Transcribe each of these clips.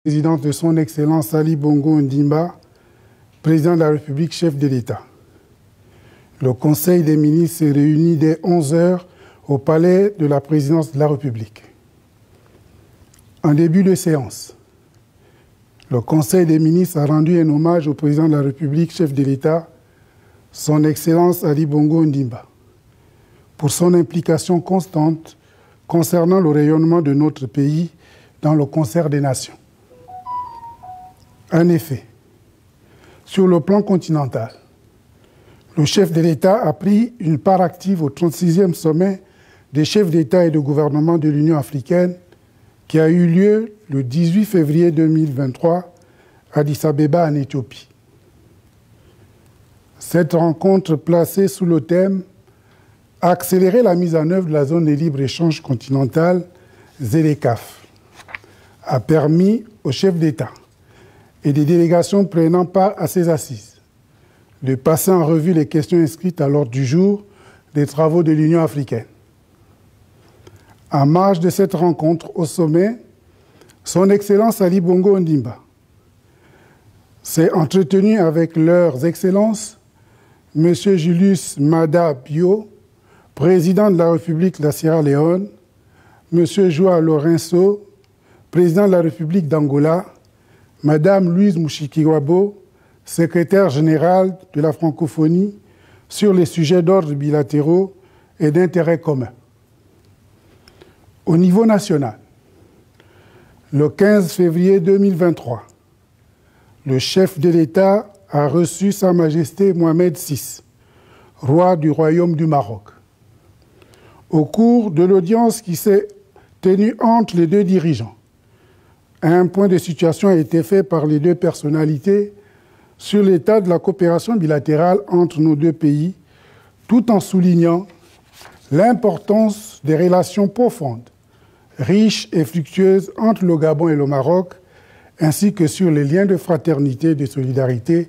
Présidence de son Excellence Ali Bongo Ondimba, Président de la République, chef de l'État. Le Conseil des ministres s'est réuni dès 11 h au Palais de la Présidence de la République. En début de séance, le Conseil des ministres a rendu un hommage au Président de la République, chef de l'État, son Excellence Ali Bongo Ondimba, pour son implication constante concernant le rayonnement de notre pays dans le concert des nations. En effet, sur le plan continental, le chef de l'État a pris une part active au 36e sommet des chefs d'État et de gouvernement de l'Union africaine qui a eu lieu le 18 février 2023 à Addis Abeba en Éthiopie. Cette rencontre placée sous le thème « Accélérer la mise en œuvre de la zone de libre-échange continentale ZLECAf » a permis aux chefs d'État et des délégations prenant part à ces assises de passer en revue les questions inscrites à l'ordre du jour des travaux de l'Union africaine. En marge de cette rencontre au sommet, son Excellence Ali Bongo Ondimba s'est entretenu avec leurs Excellences M. Julius Maada Bio, président de la République de la Sierra Leone, M. João Lourenço, président de la République d'Angola, Madame Louise Mushikiwabo, secrétaire générale de la francophonie, sur les sujets d'ordre bilatéraux et d'intérêt commun. Au niveau national, le 15 février 2023, le chef de l'État a reçu Sa Majesté Mohamed VI, roi du Royaume du Maroc. Au cours de l'audience qui s'est tenue entre les deux dirigeants, un point de situation a été fait par les deux personnalités sur l'état de la coopération bilatérale entre nos deux pays, tout en soulignant l'importance des relations profondes, riches et fructueuses entre le Gabon et le Maroc, ainsi que sur les liens de fraternité et de solidarité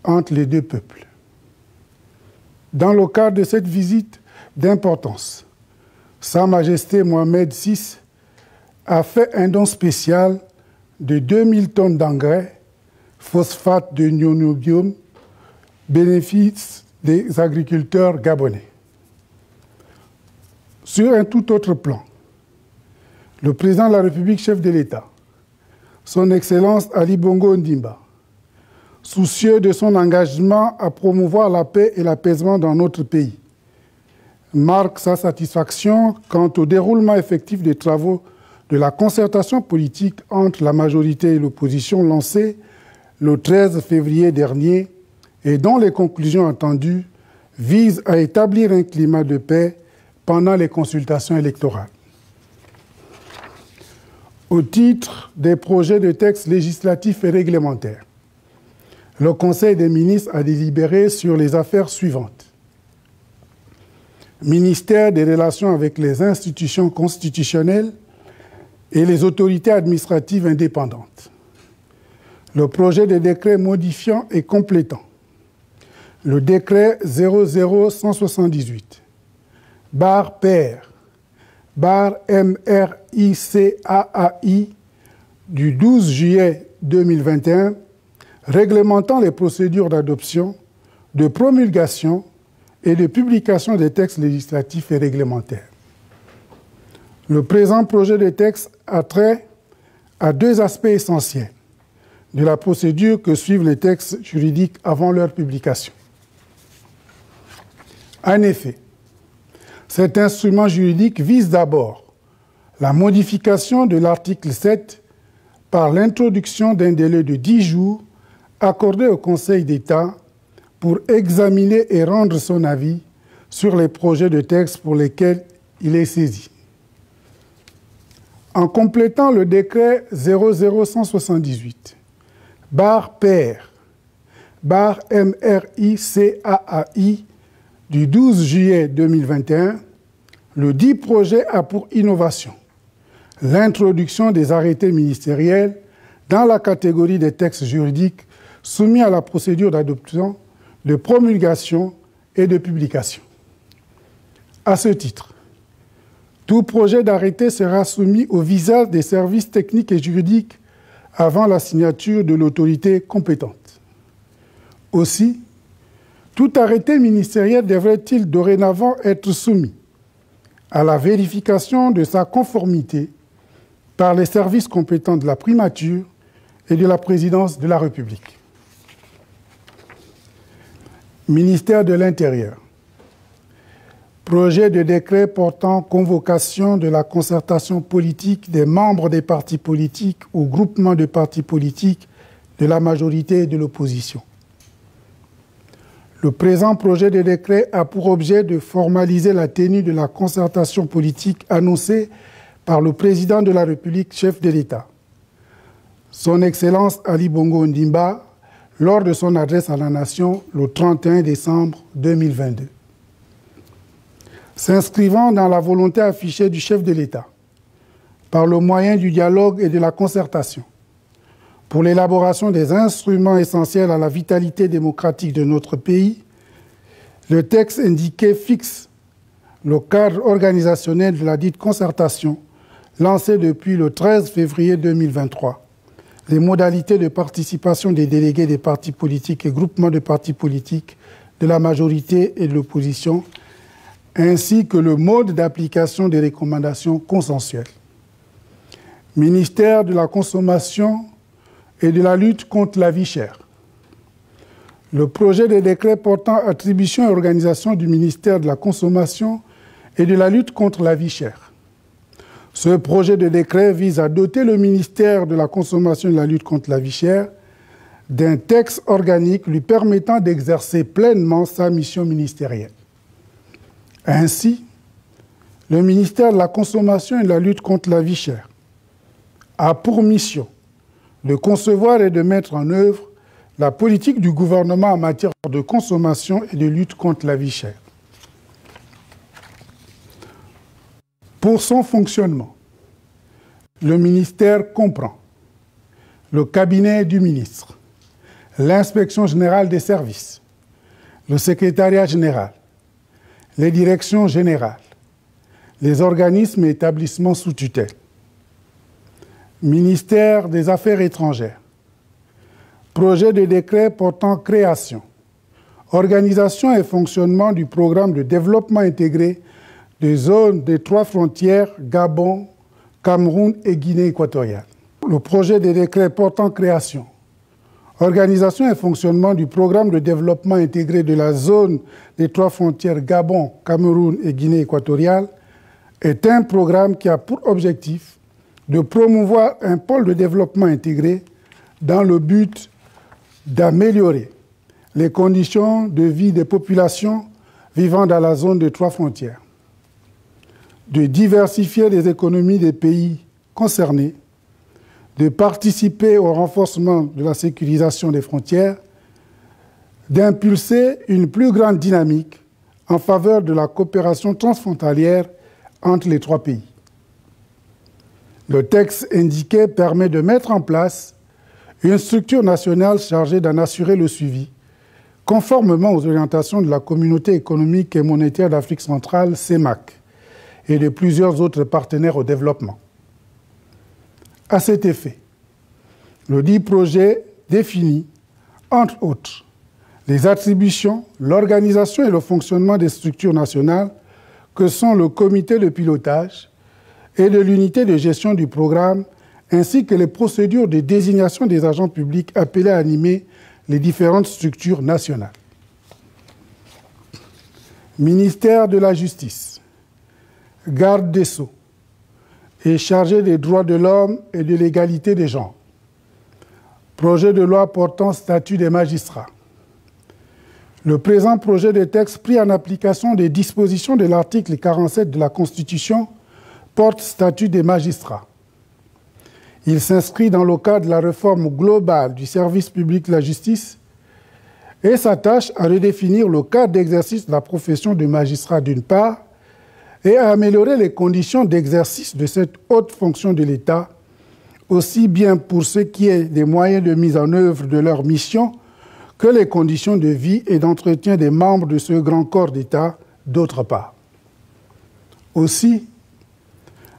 entre les deux peuples. Dans le cadre de cette visite d'importance, Sa Majesté Mohamed VI a fait un don spécial de 2000 tonnes d'engrais, phosphate de nionobium, bénéfice des agriculteurs gabonais. Sur un tout autre plan, le président de la République, chef de l'État, son Excellence Ali Bongo Ondimba, soucieux de son engagement à promouvoir la paix et l'apaisement dans notre pays, marque sa satisfaction quant au déroulement effectif des travaux de la concertation politique entre la majorité et l'opposition lancée le 13 février dernier et dont les conclusions attendues visent à établir un climat de paix pendant les consultations électorales. Au titre des projets de textes législatifs et réglementaires, le Conseil des ministres a délibéré sur les affaires suivantes. Ministère des Relations avec les institutions constitutionnelles et les autorités administratives indépendantes. Le projet de décret modifiant et complétant le décret 00178, /PR, /MRICAAI du 12 juillet 2021, réglementant les procédures d'adoption, de promulgation et de publication des textes législatifs et réglementaires. Le présent projet de texte a trait à deux aspects essentiels de la procédure que suivent les textes juridiques avant leur publication. En effet, cet instrument juridique vise d'abord la modification de l'article 7 par l'introduction d'un délai de 10 jours accordé au Conseil d'État pour examiner et rendre son avis sur les projets de texte pour lesquels il est saisi. En complétant le décret 00178, /PR, /MRICAAI du 12 juillet 2021, le dit projet a pour innovation l'introduction des arrêtés ministériels dans la catégorie des textes juridiques soumis à la procédure d'adoption, de promulgation et de publication. À ce titre, tout projet d'arrêté sera soumis au visa des services techniques et juridiques avant la signature de l'autorité compétente. Aussi, tout arrêté ministériel devrait-il dorénavant être soumis à la vérification de sa conformité par les services compétents de la primature et de la présidence de la République. Ministère de l'Intérieur. Projet de décret portant convocation de la concertation politique des membres des partis politiques ou groupements de partis politiques de la majorité et de l'opposition. Le présent projet de décret a pour objet de formaliser la tenue de la concertation politique annoncée par le président de la République, chef de l'État, Son Excellence Ali Bongo Ondimba, lors de son adresse à la Nation le 31 décembre 2022. S'inscrivant dans la volonté affichée du chef de l'État, par le moyen du dialogue et de la concertation, pour l'élaboration des instruments essentiels à la vitalité démocratique de notre pays, le texte indiqué fixe le cadre organisationnel de la dite concertation lancée depuis le 13 février 2023, les modalités de participation des délégués des partis politiques et groupements de partis politiques de la majorité et de l'opposition, ainsi que le mode d'application des recommandations consensuelles. Ministère de la Consommation et de la lutte contre la vie chère. Le projet de décret portant attribution et organisation du ministère de la Consommation et de la lutte contre la vie chère. Ce projet de décret vise à doter le ministère de la Consommation et de la lutte contre la vie chère d'un texte organique lui permettant d'exercer pleinement sa mission ministérielle. Ainsi, le ministère de la Consommation et de la lutte contre la vie chère a pour mission de concevoir et de mettre en œuvre la politique du gouvernement en matière de consommation et de lutte contre la vie chère. Pour son fonctionnement, le ministère comprend le cabinet du ministre, l'inspection générale des services, le secrétariat général, les directions générales, les organismes et établissements sous tutelle, ministère des Affaires étrangères, projet de décret portant création, organisation et fonctionnement du programme de développement intégré des zones des 3 frontières Gabon, Cameroun et Guinée équatoriale. Le projet de décret portant création, organisation et fonctionnement du programme de développement intégré de la zone des 3 frontières Gabon, Cameroun et Guinée équatoriale est un programme qui a pour objectif de promouvoir un pôle de développement intégré dans le but d'améliorer les conditions de vie des populations vivant dans la zone des 3 frontières, de diversifier les économies des pays concernés, de participer au renforcement de la sécurisation des frontières, d'impulser une plus grande dynamique en faveur de la coopération transfrontalière entre les 3 pays. Le texte indiqué permet de mettre en place une structure nationale chargée d'en assurer le suivi, conformément aux orientations de la Communauté économique et monétaire d'Afrique centrale, CEMAC, et de plusieurs autres partenaires au développement. À cet effet, le dit projet définit, entre autres, les attributions, l'organisation et le fonctionnement des structures nationales que sont le comité de pilotage et de l'unité de gestion du programme, ainsi que les procédures de désignation des agents publics appelés à animer les différentes structures nationales. Ministère de la Justice, garde des Sceaux et chargé des droits de l'homme et de l'égalité des genres. Projet de loi portant statut des magistrats. Le présent projet de texte pris en application des dispositions de l'article 47 de la Constitution porte statut des magistrats. Il s'inscrit dans le cadre de la réforme globale du service public de la justice et s'attache à redéfinir le cadre d'exercice de la profession de magistrat d'une part et à améliorer les conditions d'exercice de cette haute fonction de l'État, aussi bien pour ce qui est des moyens de mise en œuvre de leur mission que les conditions de vie et d'entretien des membres de ce grand corps d'État, d'autre part. Aussi,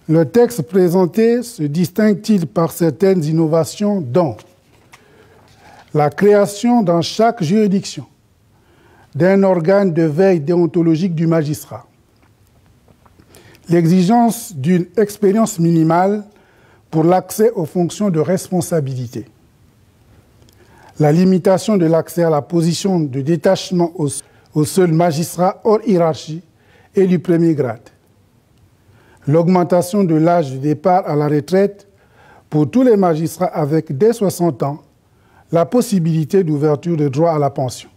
Le texte présenté se distingue-t-il par certaines innovations dont la création dans chaque juridiction d'un organe de veille déontologique du magistrat, l'exigence d'une expérience minimale pour l'accès aux fonctions de responsabilité, la limitation de l'accès à la position de détachement aux seuls magistrats hors hiérarchie et du premier grade, l'augmentation de l'âge de départ à la retraite pour tous les magistrats avec dès 60 ans la possibilité d'ouverture de droit à la pension.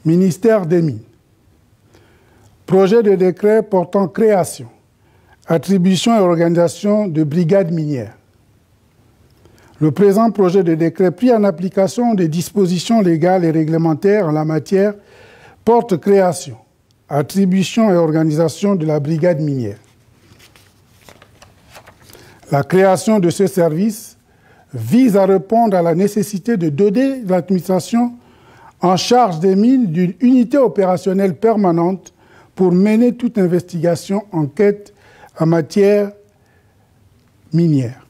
Ministère des Mines. Projet de décret portant création, attribution et organisation de brigades minières. Le présent projet de décret pris en application des dispositions légales et réglementaires en la matière porte création, attribution et organisation de la brigade minière. La création de ce service vise à répondre à la nécessité de doter l'administration en charge des mines d'une unité opérationnelle permanente pour mener toute investigation, enquête en matière minière.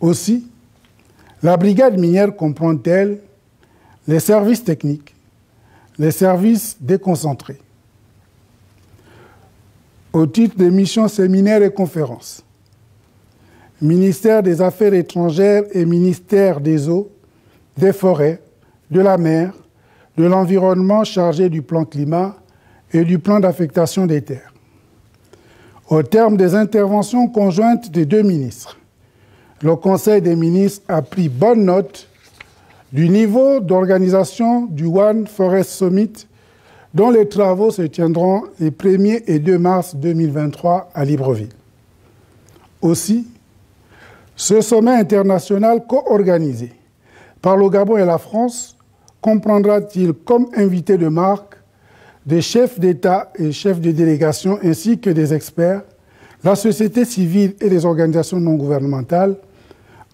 Aussi, la brigade minière comprend-elle les services techniques, les services déconcentrés. Au titre des missions séminaires et conférences, ministère des Affaires étrangères et ministère des Eaux, des Forêts, de la Mer, de l'Environnement chargé du plan climat et du plan d'affectation des terres. Au terme des interventions conjointes des deux ministres, le Conseil des ministres a pris bonne note du niveau d'organisation du One Forest Summit dont les travaux se tiendront les 1er et 2 mars 2023 à Libreville. Aussi, ce sommet international co-organisé par le Gabon et la France comprendra-t-il comme invités de marque des chefs d'État et chefs de délégation ainsi que des experts, la société civile et les organisations non gouvernementales,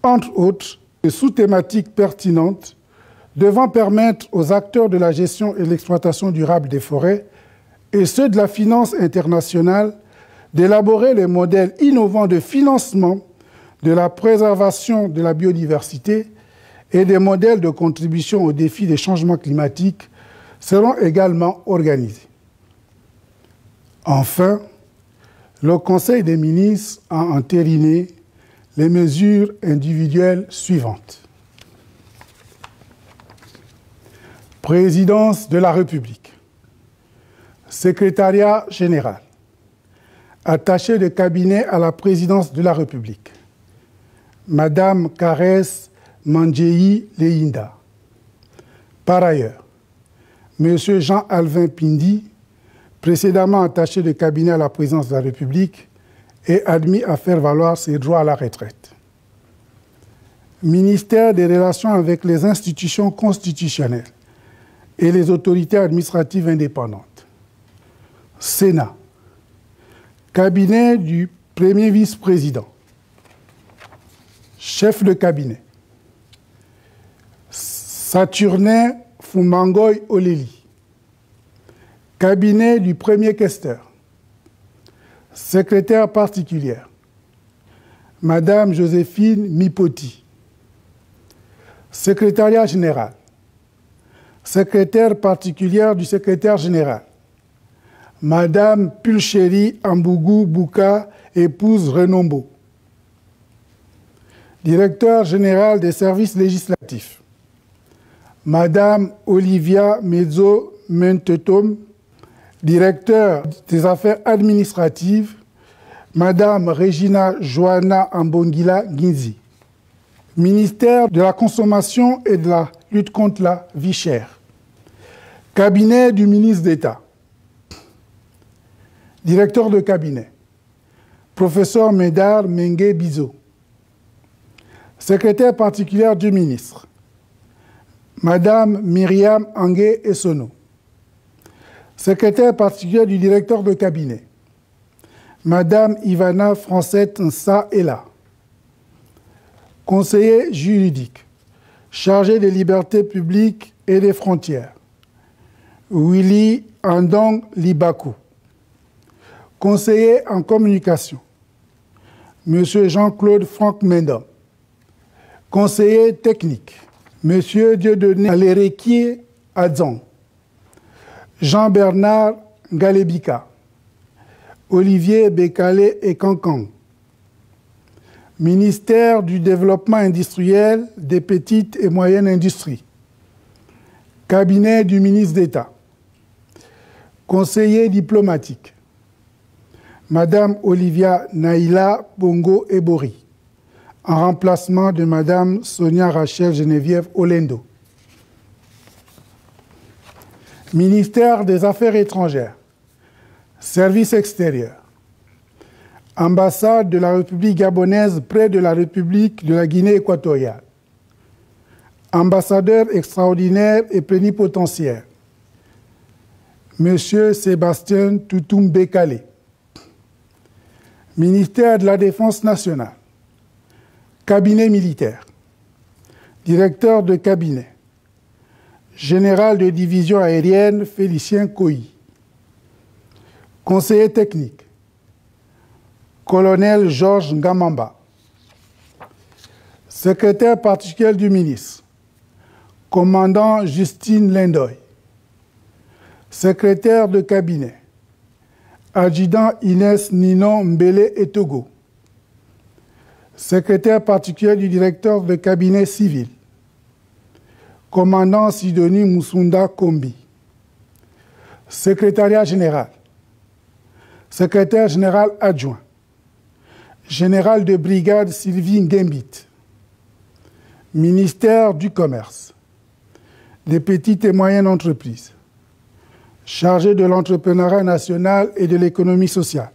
entre autres, des sous-thématiques pertinentes devant permettre aux acteurs de la gestion et l'exploitation durable des forêts et ceux de la finance internationale d'élaborer les modèles innovants de financement de la préservation de la biodiversité et des modèles de contribution aux défis des changements climatiques seront également organisés. Enfin, le Conseil des ministres a entériné les mesures individuelles suivantes. Présidence de la République, Secrétariat général, attaché de cabinet à la Présidence de la République, Madame Karès Mandjeyi Leinda. Par ailleurs, Monsieur Jean-Alvin Pindi, précédemment attaché de cabinet à la Présidence de la République, est admis à faire valoir ses droits à la retraite. Ministère des Relations avec les institutions constitutionnelles et les autorités administratives indépendantes. Sénat. Cabinet du Premier vice-président. Chef de cabinet. Saturnin Fumangoy Oleli. Cabinet du Premier questeur. Secrétaire particulière. Madame Joséphine Mipoti. Secrétariat général. Secrétaire particulière du secrétaire général. Madame Pulchéri Ambougou Bouka, épouse Renombo. Directeur général des services législatifs. Madame Olivia Mezzo Mentetom, directeur des affaires administratives. Madame Regina Joana Ambongila Ginzi. Ministère de la Consommation et de la lutte contre la vie chère. Cabinet du ministre d'État. Directeur de cabinet. Professeur Médard Mengue Bizo. Secrétaire particulière du ministre. Madame Myriam Angué Essono. Secrétaire particulière du directeur de cabinet. Madame Ivana Francette Nsa Ela. Conseiller juridique, chargé des libertés publiques et des frontières. Willy Andong Libakou. Conseiller en communication, M. Jean-Claude Franck Mendon. Conseiller technique, M. Dieudonné Alérekié Adzon. Jean-Bernard Galébika. Olivier Bekale et Cancang. Ministère du Développement industriel, des petites et moyennes industries. Cabinet du ministre d'État. Conseiller diplomatique. Madame Olivia Naïla Bongo Ebori, en remplacement de Madame Sonia Rachel Geneviève Olendo. Ministère des Affaires étrangères. Service extérieur. Ambassade de la République gabonaise près de la République de la Guinée équatoriale. Ambassadeur extraordinaire et plénipotentiaire. Monsieur Sébastien Toutoum Bekale. Ministère de la Défense nationale. Cabinet militaire. Directeur de cabinet. Général de division aérienne Félicien Koyi. Conseiller technique. Colonel Georges Ngamamba. Secrétaire particulier du ministre. Commandant Justine Lindoy. Secrétaire de cabinet. Adjudant Inès Ninon Mbele Etogo. Secrétaire particulier du directeur de cabinet civil. Commandant Sidonie Moussunda Kombi. Secrétariat général. Secrétaire général adjoint. Général de brigade Sylvie Ngembit. Ministère du Commerce. Des petites et moyennes entreprises. Chargé de l'entrepreneuriat national et de l'économie sociale.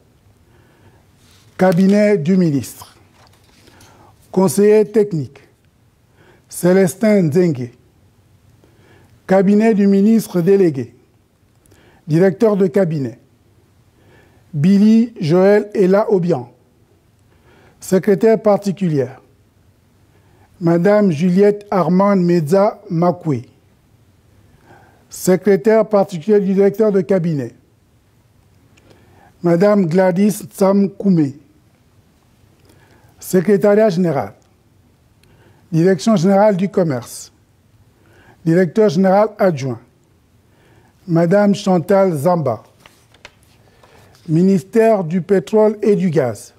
Cabinet du ministre. Conseiller technique. Célestin Nzengue. Cabinet du ministre délégué. Directeur de cabinet. Billy Joël Ella Obian. Secrétaire particulière. Madame Juliette Armand Medza Makwe. Secrétaire particulier du directeur de cabinet. Madame Gladys Tsam Koumé. Secrétariat général. Direction générale du commerce. Directeur général adjoint. Madame Chantal Zamba. Ministère du pétrole et du gaz.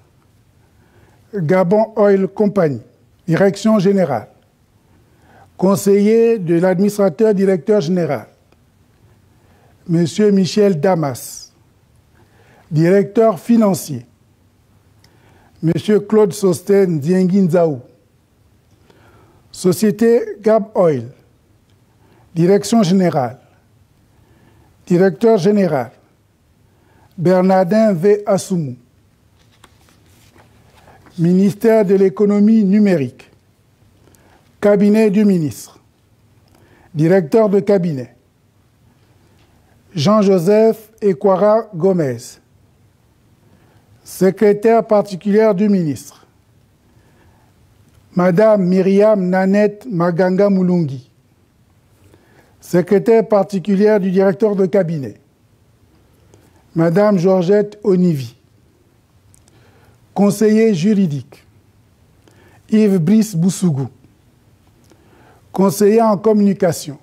Gabon Oil Company. Direction générale. Conseiller de l'administrateur directeur général. Monsieur Michel Damas. Directeur financier. Monsieur Claude Sosten Dienguinzaou. Société Gab Oil. Direction générale. Directeur général. Bernardin V. Assoumou. Ministère de l'économie numérique. Cabinet du ministre. Directeur de cabinet. Jean-Joseph Ekwara Gomez. Secrétaire particulière du ministre. Madame Myriam Nanette Maganga Moulungi. Secrétaire particulière du directeur de cabinet. Madame Georgette Onivi. Conseiller juridique. Yves Brice Boussougou. Conseiller en communication.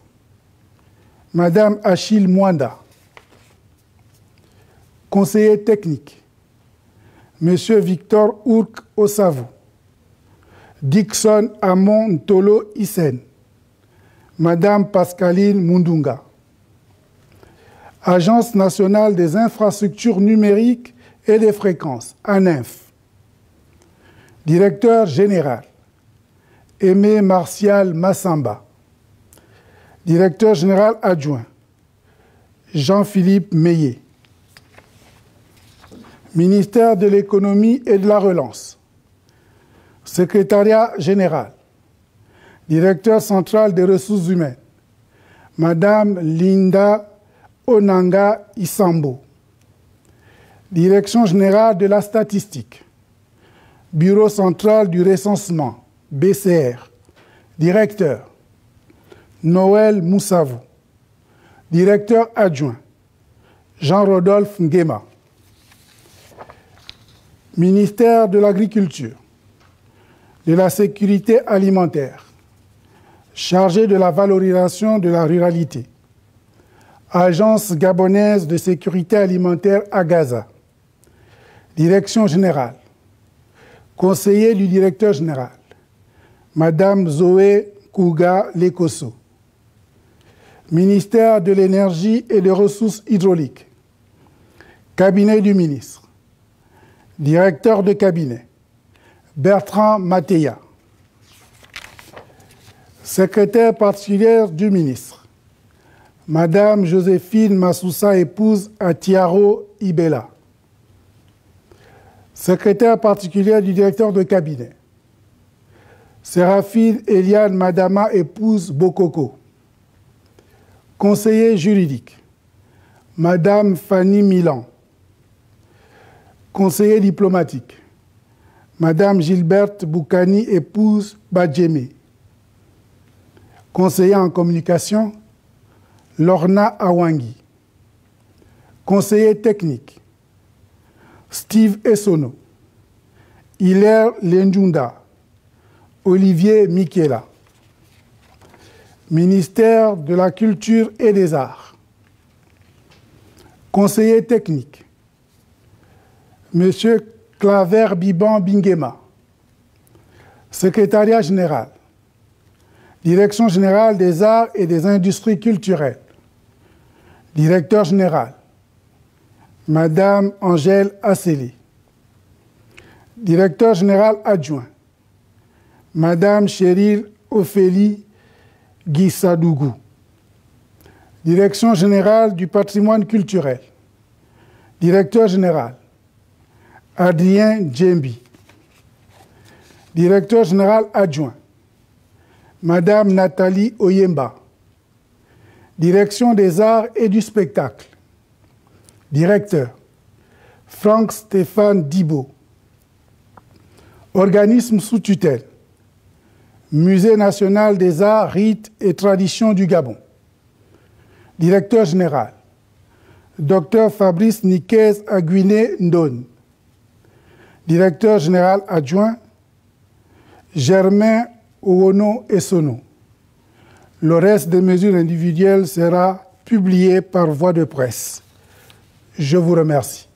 Madame Achille Mwanda. Conseiller technique. Monsieur Victor Ourk Osavou. Dixon Amon Ntolo Isen. Madame Pascaline Mundunga. Agence nationale des infrastructures numériques et des fréquences, ANINF. Directeur général, Aimé Martial Massamba. Directeur général adjoint, Jean-Philippe Meillet. Ministère de l'économie et de la relance. Secrétariat général, directeur central des ressources humaines, Madame Linda Onanga Isambo. Direction générale de la statistique, Bureau central du recensement, BCR. Directeur, Noël Moussavou. Directeur adjoint, Jean-Rodolphe Nguema. Ministère de l'Agriculture, de la Sécurité alimentaire, chargé de la valorisation de la ruralité. Agence gabonaise de sécurité alimentaire à Gaza. Direction générale. Conseiller du directeur général. Madame Zoé Kouga Lekoso. Ministère de l'Énergie et des Ressources hydrauliques. Cabinet du ministre. Directeur de cabinet. Bertrand Matéa. Secrétaire particulière du ministre. Madame Joséphine Massoussa, épouse à Tiaro Ibela. Secrétaire particulière du directeur de cabinet. Séraphine Eliane Madama, épouse Bokoko. Conseiller juridique. Madame Fanny Milan. Conseiller diplomatique. Madame Gilberte Boukani, épouse Badjemé. Conseiller en communication. Lorna Awangi. Conseiller technique. Steve Essono. Hilaire Lenjunda. Olivier Michela. Ministère de la Culture et des Arts. Conseiller technique. Monsieur Claver Biban Bingema. Secrétariat général. Direction générale des arts et des industries culturelles. Directeur général. Madame Angèle Asseli. Directeur général adjoint. Madame Cheryl Ophélie Guissadougou. Direction générale du patrimoine culturel. Directeur général. Adrien Djembi. Directeur général adjoint. Madame Nathalie Oyemba. Direction des arts et du spectacle. Directeur. Franck Stéphane Dibo. Organisme sous tutelle. Musée national des arts, rites et traditions du Gabon. Directeur général. Dr Fabrice Niquez Aguiné Ndone. Directeur général adjoint. Germain Ouono Essono. Le reste des mesures individuelles sera publié par voie de presse. Je vous remercie.